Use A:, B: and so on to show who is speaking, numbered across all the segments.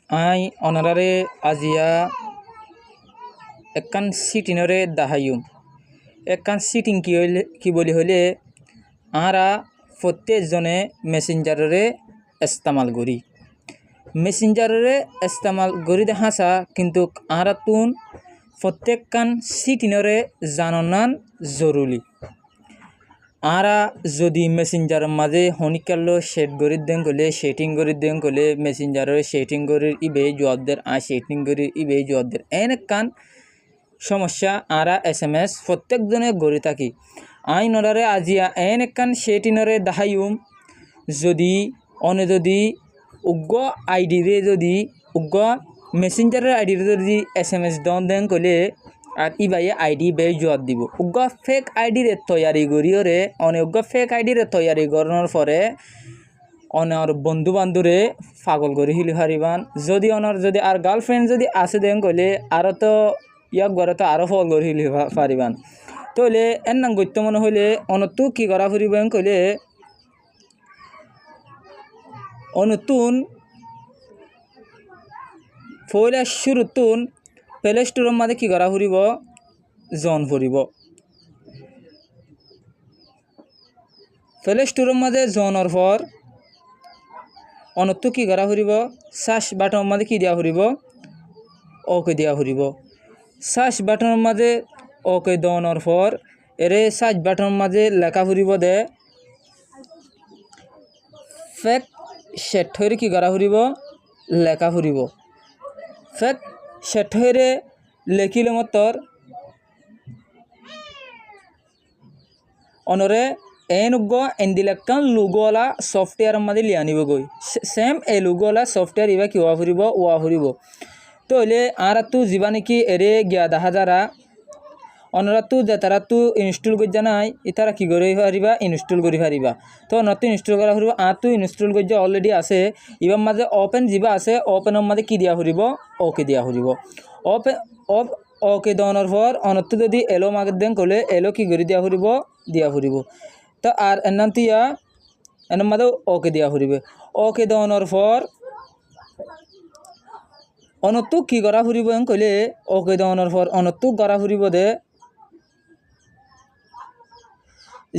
A: I অনারারে আজিয়া একখান সিটিনরে দাহাইম একখান sitting কি বলি হলে আরা প্রত্যেকজনে মেসেঞ্জারে ইস্তেমাল করি মেসেঞ্জারে ইস্তেমাল করি দেখাছা কিন্তু আরা তুন প্রত্যেকখান সিটিনরে জানান জরুরি আরা যদি মেসেঞ্জারের মাঝে হনিকাল্লো সেট করি দেন গলে সেটিং করি দেন গলে মেসেঞ্জারের সেটিং করি ইবে জোয়াবদের সেটিং করি ইবে জোয়াবদের এনেকান সমস্যা আরা SMS প্রত্যেকজনে গড়ে থাকি আইন অর্ডারে আজিয়া এনেকান সেটিনরে দাহাইম যদি যদি উগ্র আইডিরে যদি উগ্র মেসেঞ্জারের আইডিরে যদি SMS দেন গলে আর ইবাইয়ে আইডি বে জোয়াব দিব উগ্র ফেক আইডিরে তৈয়ারি করিওরে উগ্র ফেক আইডিরে তৈয়ারি করানোর পরে অনর বন্ধু বান্ধবরে পাগল করে হিলি হারিবান যদি আর গার্লফ্রেন্ড যদি আছে দেন কইলে আরও তো ইয়াক গড়ে তো আরও ফল করে হিলি পারিবান তইলে এর নাম গত্য মনে হইলে অনতো কি করা ফুরিবেন কইলে অনতুন ফইলা শুরুতুন প্লে স্টোরের মাঝে কি করা ফুরিব জন ফুরিব প্লে স্টোরের মাঝে জনের পর অনতো কি করা ফুরিব সার্চ বাটনের মাঝে কি দেওয়া ফুরিব ওকে দেওয়া ফুরিব সার্চ বাটনের মাঝে ওকে দেওয়ানোর পর এরে সার্চ বাটনের মাঝে লেখা ফুরিব দে ফেক সেট হয়ে কি করা ফুরিব লেখা ফুরিব ফেক সেট হয়ে লেখিলে মতর অনরে এন্দিলেকান লুগোলা সফটওয়্যার মাঝে লিয়ে আনিব গই সেম এই লুগোলা সফটওয়্যার ইবা কি ওয়া ফুরিব তইলে আর তু যা নাকি এরে গিয়া দেখা যারা অনরা তু যে তারা তু ইনস্টল করি জানাই ইতারা কি করে পারিবা ইনস্টল করি পারিবা তো অনরা ইনস্টল করা ফুরিব আর তু ইনস্টল করি অলরেডি আছে ইবার মাঝে ওপেন যা আছে ওপেনের মাঝে কি দিয়া ফুরিব ওকে দিয়া ফুরিব ওকে দেওয়ানোর পর অনতো যদি এলো মাগে দেন করলে এলো কি করে দিয়া ফুরিব তো আর এনান্তিয়া এনার মাঝে ওকে দিয়া ফুরিবে ওকে দেওয়ানোর পর অনতো কি করা ফুরিব কইলে ওকে দেওয়ানোর পর অনতো করা ফুরিব দে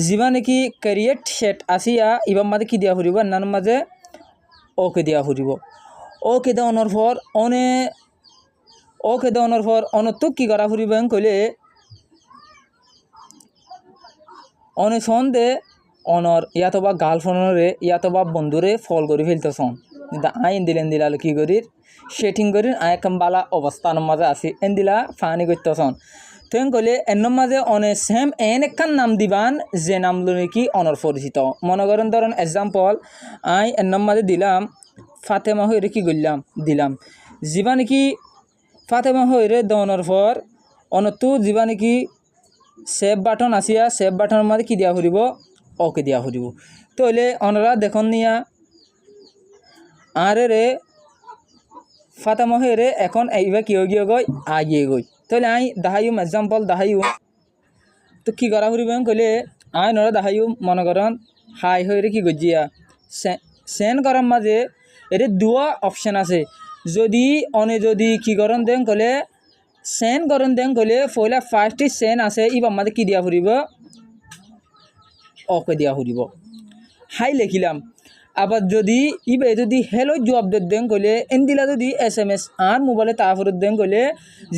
A: যা নাকি ক্রিয়েট সেট আসিয়া ইবার মাঝে কি দিয়া ফুরিব এনার মাঝে ওকে দিয়া ফুরিব ওকে দেওয়ানোর পর ওকে দেওয়ানোর পর অনতো কি করা ফুরিব কইলে সন্দে অনর ইয়াতবা গার্লফ্রেন্ডরে ইয়াতবা বন্ধুরে ফল করে ফেলতেছন আইন দিলাল কি করি সেটিং করি আয়কাম বালা অবস্থানের মাঝে আসি দিলা ফানি করতেছন তেন কইলে এর মাঝে সেম একখান নাম দিবান যে নাম নাকি অনর পরিচিত মনে করেন ধরেন এক্সাম্পল এর মাঝে দিলাম ফাতেমা হইরে কি করলাম দিলাম যা নাকি ফাতেমা হইরে দেওয়ানোর পর অনতো যা নাকি সেভ বাটন আসিয়া সেভ বাটনের মাঝে কি দিয়া ফুরিব ওকে দিয়া ফুরিব তইলে অনরা দেখুন নিয়া আরে রে ফাতেমা হইরে এখন এইবার কি গিয়ে গই আগিয়ে গই তাহলে দাহাইম এক্সাম্পল দাহাইম তো কি করা ফুরিব কইলে নরা দাহাইম মনে করেন হাই হইরে কি গজিয়া সেন্ড করার মাঝে এর দুয়া অপশন আছে যদি যদি কি করেন দেন কলে সেন্ড করেন দেন কলে পয়লা ফার্স্ট সেন্ড আছে ইবার মাঝে কি দিয়া ফুরিব ওকে দিয়া ফুরিব হাই লিখিলাম আবার যদি হেলো জবাব দেন কইলে দিলা যদি SMS আর মোবাইলে তারপরে দেন কইলে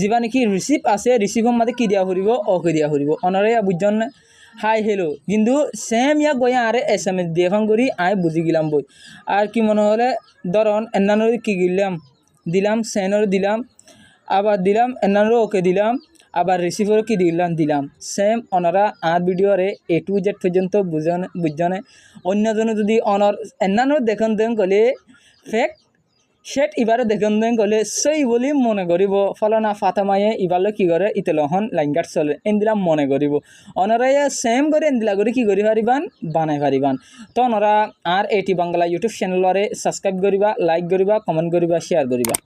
A: যা নাকি রিসিভ আছে রিসিভের মাঝে কি দিয়া ফুরিব ওকে দিয়া ফুরিব অনারে বুঝছেন না হাই হেলো কিন্তু সেম ইয়া গয়া আরে SMS দিয়ে ফাং করি বুঝি গেলাম বই আর কি মনে হলে ধরন এনানোর কি দিলাম সেনর দিলাম আবার দিলাম এনানোর ওকে দিলাম আবার রিসিভারও কি দিলাম সেম অনারা আর ভিডিওরে A to Z পর্যন্ত বুঝজনে অন্যজনে যদি অনর এনানোর দেখেন দেন কলে ফেক সেট ইবারে দেখেন দেন কলে সেই বলি মনে করিব ফলনা ফাতেমায়ে ইবালে কি করে ইতেলহন লাইনগাট চলে দিলাম মনে করিব অনারাই সেম করে দিলা করে কি করি পারিবান বানাই পারিবান তো অনরা আর AT বাংলা ইউটিউব চ্যানেলরে সাবস্ক্রাইব করিবা লাইক করিবা কমেন্ট করিবা শেয়ার করিবা।